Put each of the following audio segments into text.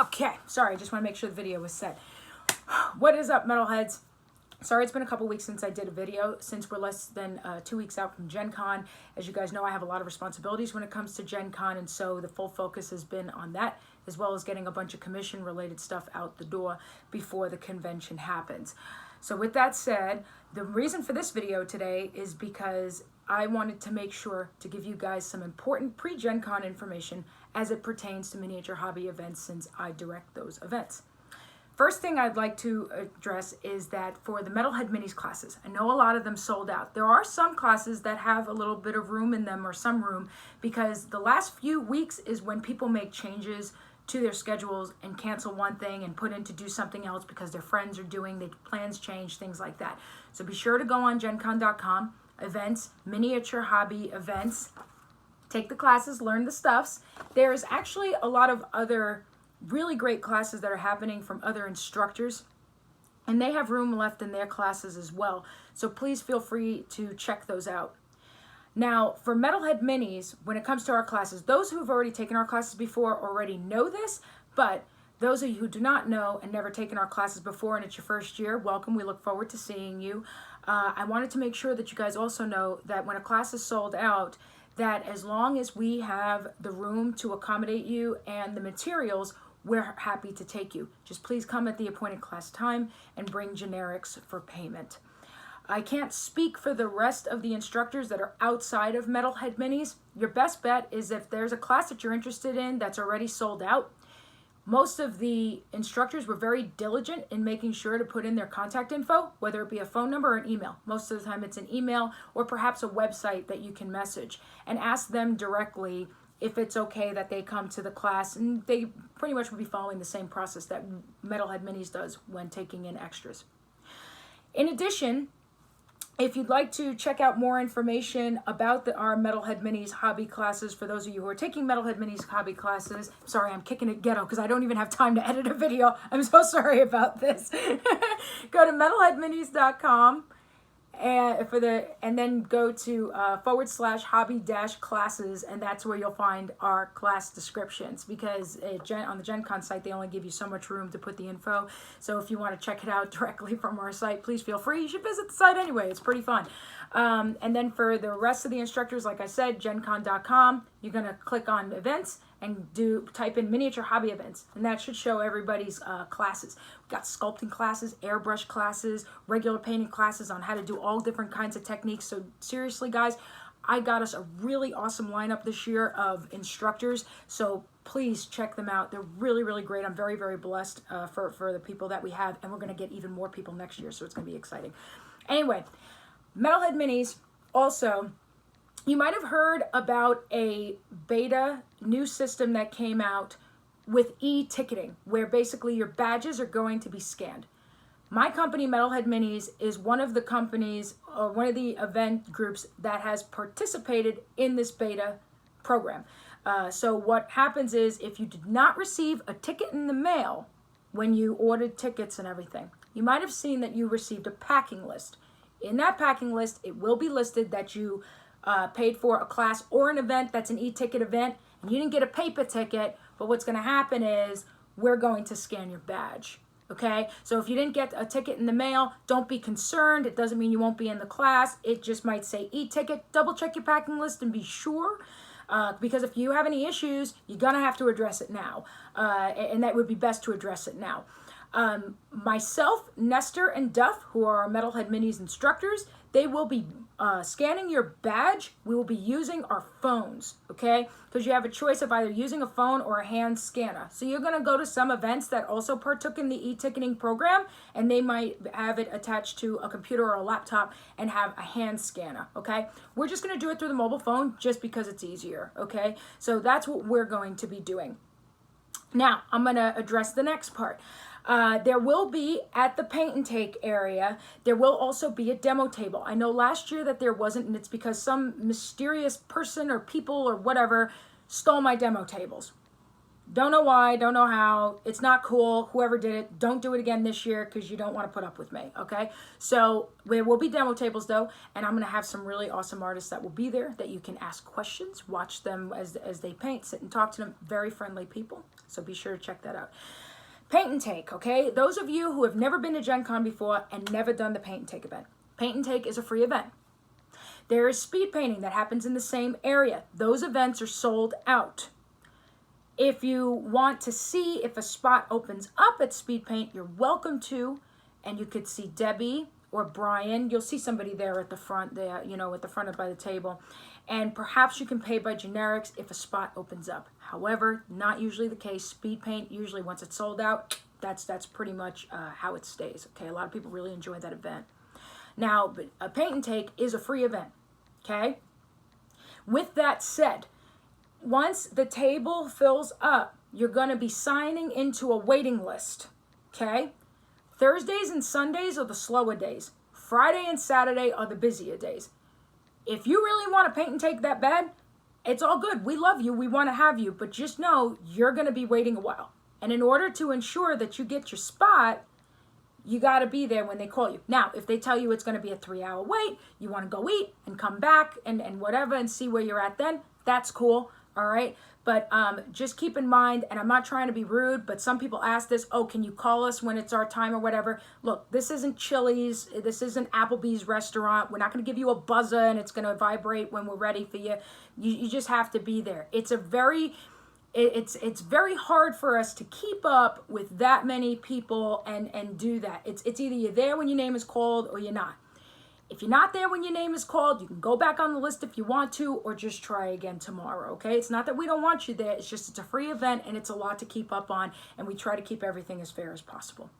Okay, sorry, I just want to make sure the video was set. What is up, metalheads? Sorry, it's been a couple weeks since I did a video, since we're less than 2 weeks out from Gen Con. As you guys know, I have a lot of responsibilities when it comes to Gen Con, and so the full focus has been on that, as well as getting a bunch of commission-related stuff out the door before the convention happens. So with that said, the reason for this video today is because I wanted to make sure to give you guys some important pre-Gen Con information as it pertains to miniature hobby events, since I direct those events. First thing I'd like to address is that for the Metalhead Minis classes, I know a lot of them sold out. There are some classes that have a little bit of room in them, or some room, because the last few weeks is when people make changes to their schedules and cancel one thing and put in to do something else because their friends are doing, their plans change, things like that. So be sure to go on gencon.com, events, miniature hobby events, take the classes, learn the stuffs. There's actually a lot of other really great classes that are happening from other instructors, and they have room left in their classes as well. So please feel free to check those out. Now, for Metalhead Minis, when it comes to our classes, those who've already taken our classes before already know this, but those of you who do not know and never taken our classes before and it's your first year, welcome. We look forward to seeing you. I wanted to make sure that you guys also know that when a class is sold out, that as long as we have the room to accommodate you and the materials, we're happy to take you. Just please come at the appointed class time and bring generics for payment. I can't speak for the rest of the instructors that are outside of Metalhead Minis. Your best bet is if there's a class that you're interested in that's already sold out. Most of the instructors were very diligent in making sure to put in their contact info, whether it be a phone number or an email. Most of the time it's an email or perhaps a website that you can message and ask them directly if it's okay that they come to the class, and they pretty much will be following the same process that Metalhead Minis does when taking in extras. In addition, if you'd like to check out more information about our Metalhead Minis hobby classes, for those of you who are taking Metalhead Minis hobby classes, sorry, I'm kicking it ghetto because I don't even have time to edit a video. I'm so sorry about this. Go to metalheadminis.com and then go to /hobby-classes, and that's where you'll find our class descriptions, because on the Gen Con site they only give you so much room to put the info. So if you want to check it out directly from our site, please feel free. You should visit the site anyway, it's pretty fun. And then for the rest of the instructors, like I said, gencon.com, you're going to click on events and type in miniature hobby events, and that should show everybody's classes. We've got sculpting classes, airbrush classes, regular painting classes on how to do all different kinds of techniques. So seriously, guys, I got us a really awesome lineup this year of instructors, so please check them out. They're really, really great. I'm very, very blessed for the people that we have, and we're going to get even more people next year, so it's going to be exciting. Anyway, Metalhead Minis also, you might have heard about a beta new system that came out with e-ticketing, where basically your badges are going to be scanned. My company, Metalhead Minis, is one of the companies, or one of the event groups that has participated in this beta program. So what happens is, if you did not receive a ticket in the mail when you ordered tickets and everything, you might have seen that you received a packing list. In that packing list, it will be listed that you paid for a class or an event that's an e-ticket event, and you didn't get a paper ticket, but what's going to happen is we're going to scan your badge, okay? So if you didn't get a ticket in the mail, don't be concerned. It doesn't mean you won't be in the class. It just might say e-ticket. Double check your packing list and be sure, because if you have any issues, you're going to have to address it now, and that would be best to address it now. Myself, Nestor, and Duff, who are our Metalhead Minis instructors, they will be scanning your badge. We will be using our phones, okay? Because you have a choice of either using a phone or a hand scanner. So you're going to go to some events that also partook in the e-ticketing program, and they might have it attached to a computer or a laptop and have a hand scanner, okay? We're just going to do it through the mobile phone just because it's easier, okay? So that's what we're going to be doing. Now, I'm going to address the next part. There will be, at the paint and take area, there will also be a demo table. I know last year that there wasn't, and it's because some mysterious person or people or whatever stole my demo tables. Don't know why, don't know how. It's not cool. Whoever did it, don't do it again this year, because you don't want to put up with me, okay? So there will be demo tables, though, and I'm going to have some really awesome artists that will be there that you can ask questions, watch them as they paint, sit and talk to them. Very friendly people. So be sure to check that out. Paint and take, okay? Those of you who have never been to Gen Con before and never done the paint and take event. Paint and take is a free event. There is speed painting that happens in the same area. Those events are sold out. If you want to see if a spot opens up at speed paint, you're welcome to, and you could see Debbie or Brian. You'll see somebody there at the front there, you know, at the front by the table. And perhaps you can pay by generics if a spot opens up. However, not usually the case. Speed paint, usually once it's sold out, that's pretty much how it stays. Okay, a lot of people really enjoy that event. Now, but a paint and take is a free event. Okay? With that said, once the table fills up, you're going to be signing into a waiting list. Okay? Thursdays and Sundays are the slower days. Friday and Saturday are the busier days. If you really want to paint and take that bad, it's all good. We love you. We want to have you. But just know you're going to be waiting a while. And in order to ensure that you get your spot, you got to be there when they call you. Now, if they tell you it's going to be a 3-hour wait, you want to go eat and come back and whatever and see where you're at then, that's cool. All right. But just keep in mind, and I'm not trying to be rude, but some people ask this, oh, can you call us when it's our time or whatever? Look, this isn't Chili's. This isn't Applebee's restaurant. We're not going to give you a buzzer and it's going to vibrate when we're ready for you. You just have to be there. It's very hard for us to keep up with that many people and do that. It's either you're there when your name is called or you're not. If you're not there when your name is called, you can go back on the list if you want to, or just try again tomorrow, okay? It's not that we don't want you there. It's just it's a free event, and it's a lot to keep up on, and we try to keep everything as fair as possible.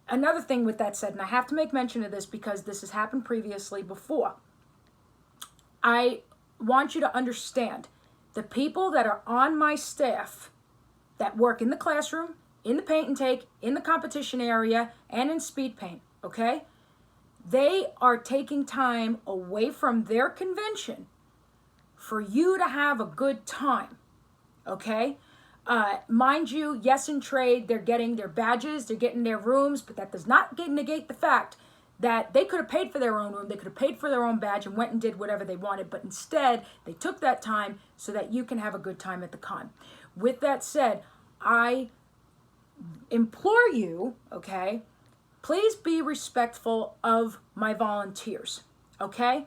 Another thing with that said, and I have to make mention of this because this has happened previously before, I want you to understand the people that are on my staff that work in the classroom, in the paint and take, in the competition area, and in speed paint, okay? They are taking time away from their convention for you to have a good time, okay? Mind you, yes, in trade, they're getting their badges, they're getting their rooms, but that does not negate the fact that they could have paid for their own room, they could have paid for their own badge and went and did whatever they wanted, but instead, they took that time so that you can have a good time at the con. With that said, I implore you, okay, please be respectful of my volunteers, okay?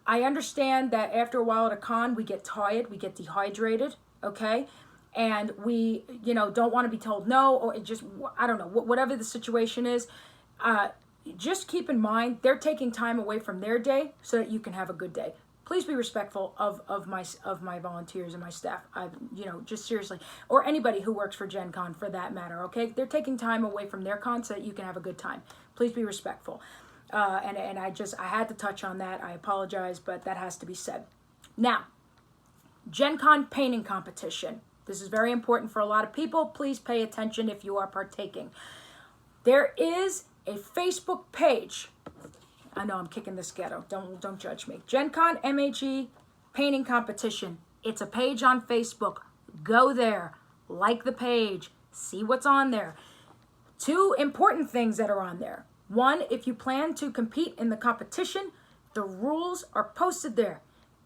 I understand that after a while at a con, we get tired, we get dehydrated, okay? And we, don't want to be told no, or it just, I don't know, whatever the situation is. Just keep in mind, they're taking time away from their day so that you can have a good day. Please be respectful of my volunteers and my staff. Just seriously, or anybody who works for Gen Con for that matter. Okay, they're taking time away from their con so that you can have a good time. Please be respectful. And I had to touch on that. I apologize, but that has to be said. Now, Gen Con painting competition. This is very important for a lot of people. Please pay attention if you are partaking. There is a Facebook page. I know I'm kicking this ghetto. Don't judge me. Gencon MHE painting competition. It's a page on Facebook. Go there, like the page, see what's on there. 2 important things that are on there. 1, if you plan to compete in the competition, the rules are posted there.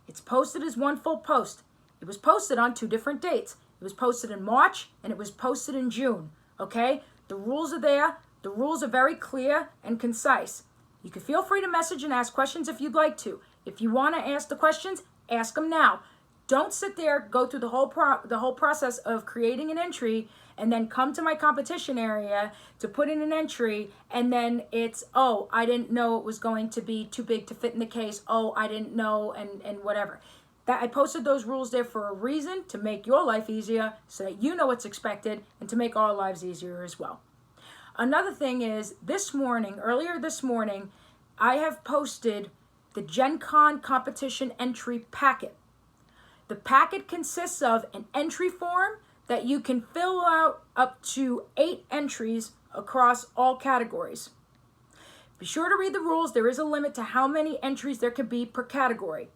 It's posted as one full post. It was posted on 2 different dates. It was posted in March and it was posted in June. Okay? The rules are there. The rules are very clear and concise. You can feel free to message and ask questions if you'd like to. If you want to ask the questions, ask them now. Don't sit there, go through the whole process of creating an entry and then come to my competition area to put in an entry and then it's, oh, I didn't know it was going to be too big to fit in the case. Oh, I didn't know and whatever. That I posted those rules there for a reason, to make your life easier so that you know what's expected and to make our lives easier as well. Another thing is, earlier this morning, I have posted the Gencon Competition entry packet. The packet consists of an entry form that you can fill out up to 8 entries across all categories. Be sure to read the rules. There is a limit to how many entries there could be per category.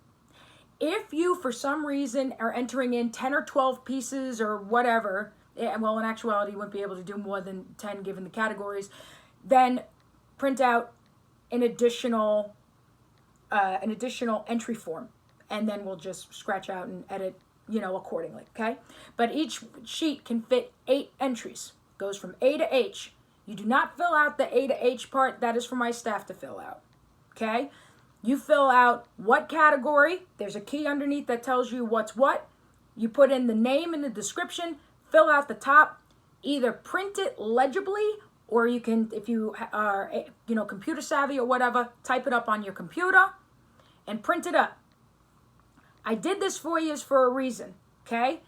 If you, for some reason, are entering in 10 or 12 pieces or whatever, well, in actuality, you wouldn't be able to do more than 10 given the categories, then print out an additional entry form, and then we'll just scratch out and edit accordingly, okay? But each sheet can fit 8 entries. Goes from A to H. You do not fill out the A to H part. That is for my staff to fill out, okay? You fill out what category. There's a key underneath that tells you what's what. You put in the name and the description, fill out the top, either print it legibly, or you can, if you are, computer savvy or whatever, type it up on your computer and print it up. I did this for you for a reason, okay?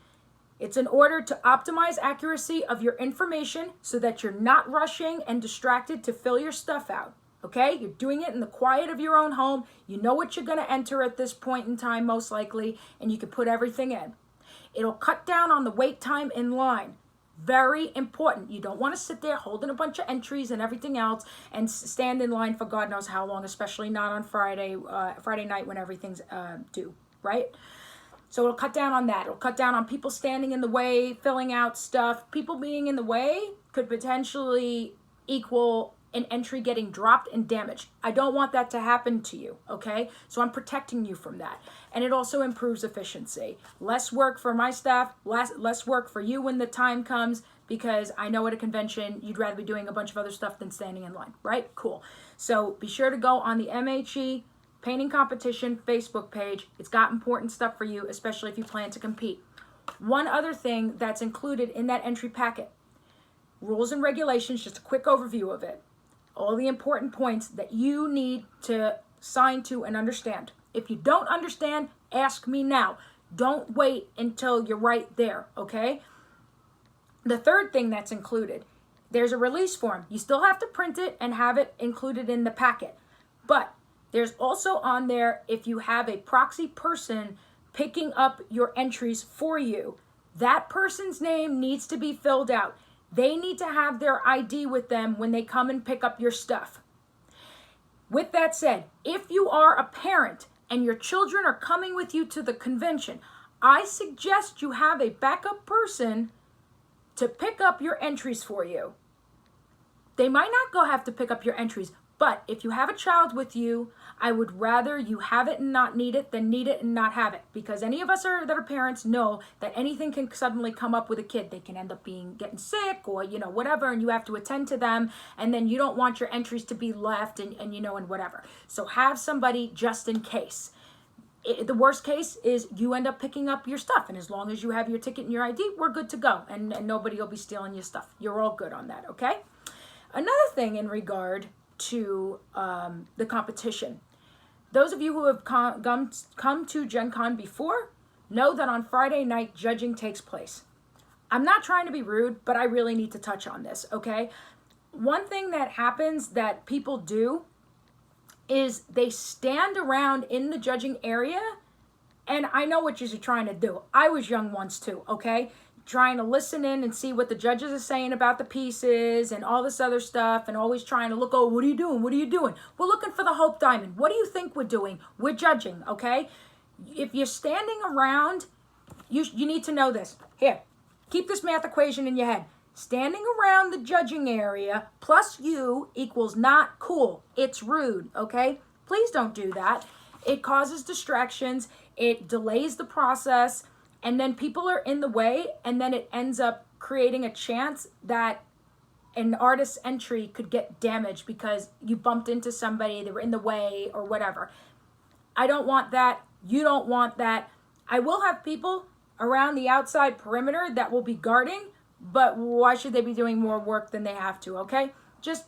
It's in order to optimize accuracy of your information so that you're not rushing and distracted to fill your stuff out, okay? You're doing it in the quiet of your own home. You know what you're going to enter at this point in time, most likely, and you can put everything in. It'll cut down on the wait time in line. Very important. You don't want to sit there holding a bunch of entries and everything else and stand in line for God knows how long, especially not on Friday night when everything's due, right? So it'll cut down on that. It'll cut down on people standing in the way, filling out stuff. People being in the way could potentially equal an entry getting dropped and damaged. I don't want that to happen to you, okay? So I'm protecting you from that. And it also improves efficiency. Less work for my staff, less work for you when the time comes, because I know at a convention you'd rather be doing a bunch of other stuff than standing in line, right? Cool. So be sure to go on the MHE Painting Competition Facebook page. It's got important stuff for you, especially if you plan to compete. One other thing that's included in that entry packet, rules and regulations, just a quick overview of it. All the important points that you need to sign to and understand. If you don't understand, ask me now. Don't wait until you're right there, okay? The third thing that's included, there's a release form. You still have to print it and have it included in the packet. But there's also on there, if you have a proxy person picking up your entries for you, that person's name needs to be filled out. They need to have their ID with them when they come and pick up your stuff. With that said, if you are a parent and your children are coming with you to the convention, I suggest you have a backup person to pick up your entries for you. They might not have to pick up your entries, but if you have a child with you, I would rather you have it and not need it than need it and not have it. Because any of us that are parents know that anything can suddenly come up with a kid. They can end up getting sick or, whatever, and you have to attend to them. And then you don't want your entries to be left and whatever. So have somebody just in case. The worst case is you end up picking up your stuff. And as long as you have your ticket and your ID, we're good to go. And nobody will be stealing your stuff. You're all good on that, okay? Another thing in regard to the competition. Those of you who have come to Gen Con before know that on Friday night judging takes place. I'm not trying to be rude, but I really need to touch on this, okay? One thing that happens that people do is they stand around in the judging area, and I know what you're trying to do. I was young once too, okay? Trying to listen in and see what the judges are saying about the pieces and all this other stuff, and always trying to look, oh, what are you doing? What are you doing? We're looking for the Hope Diamond. What do you think we're doing? We're judging, okay? If you're standing around, you need to know this. Here, keep this math equation in your head. Standing around the judging area plus you equals not cool. It's rude, okay? Please don't do that. It causes distractions. It delays the process. And then people are in the way, and then it ends up creating a chance that an artist's entry could get damaged because you bumped into somebody, they were in the way, or whatever. I don't want that. You don't want that. I will have people around the outside perimeter that will be guarding, but why should they be doing more work than they have to, okay? Just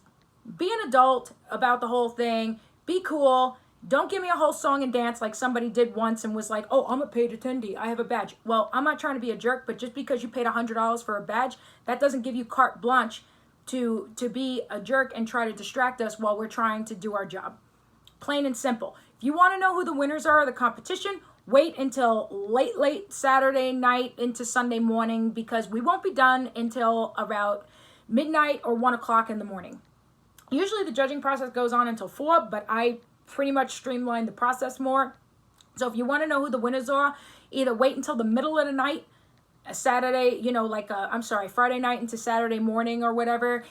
be an adult about the whole thing. Be cool. Don't give me a whole song and dance like somebody did once and was like, oh, I'm a paid attendee. I have a badge. Well, I'm not trying to be a jerk, but just because you paid $100 for a badge, that doesn't give you carte blanche to be a jerk and try to distract us while we're trying to do our job. Plain and simple. If you want to know who the winners are of the competition, wait until late Saturday night into Sunday morning, because we won't be done until about midnight or 1 o'clock in the morning. Usually the judging process goes on until 4, but I pretty much streamline the process more. So if you want to know who the winners are, either wait until the middle of the night, a Saturday, Friday night into Saturday morning or whatever,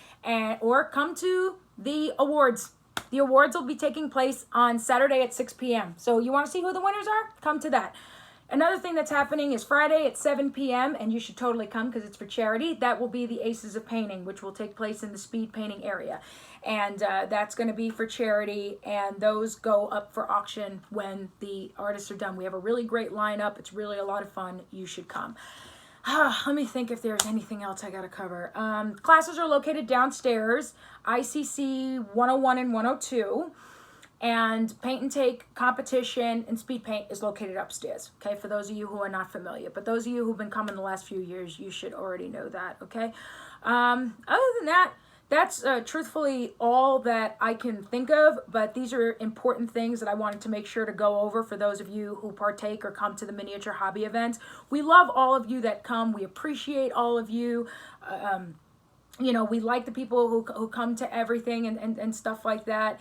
or come to the awards. The awards will be taking place on Saturday at 6 p.m. So you want to see who the winners are? Come to that. Another thing that's happening is Friday at 7 p.m., and you should totally come because it's for charity. That will be the Aces of Painting, which will take place in the speed painting area. And that's going to be for charity, and those go up for auction when the artists are done. We have a really great lineup. It's really a lot of fun. You should come. Let me think if there's anything else I got to cover. Classes are located downstairs, ICC 101 and 102. And Paint and Take Competition and Speed Paint is located upstairs, okay, for those of you who are not familiar. But those of you who've been coming the last few years, you should already know that, okay? Other than that, that's truthfully all that I can think of, but these are important things that I wanted to make sure to go over for those of you who partake or come to the miniature hobby events. We love all of you that come. We appreciate all of you. You know, we like the people who come to everything and stuff like that.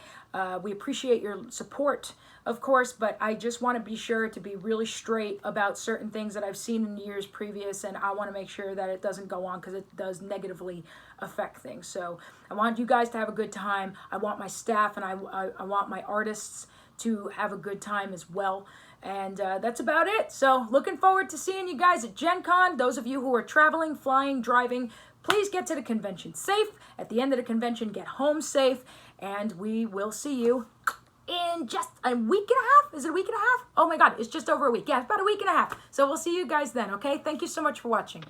We appreciate your support, of course, but I just want to be sure to be really straight about certain things that I've seen in years previous, and I want to make sure that it doesn't go on because it does negatively affect things. So I want you guys to have a good time. I want my staff and I want my artists to have a good time as well. And that's about it. So looking forward to seeing you guys at Gen Con. Those of you who are traveling, flying, driving, please get to the convention safe. At the end of the convention, get home safe. And we will see you in just a week and a half. Is it a week and a half? Oh my God, it's just over a week. Yeah, it's about a week and a half. So we'll see you guys then, okay? Thank you so much for watching.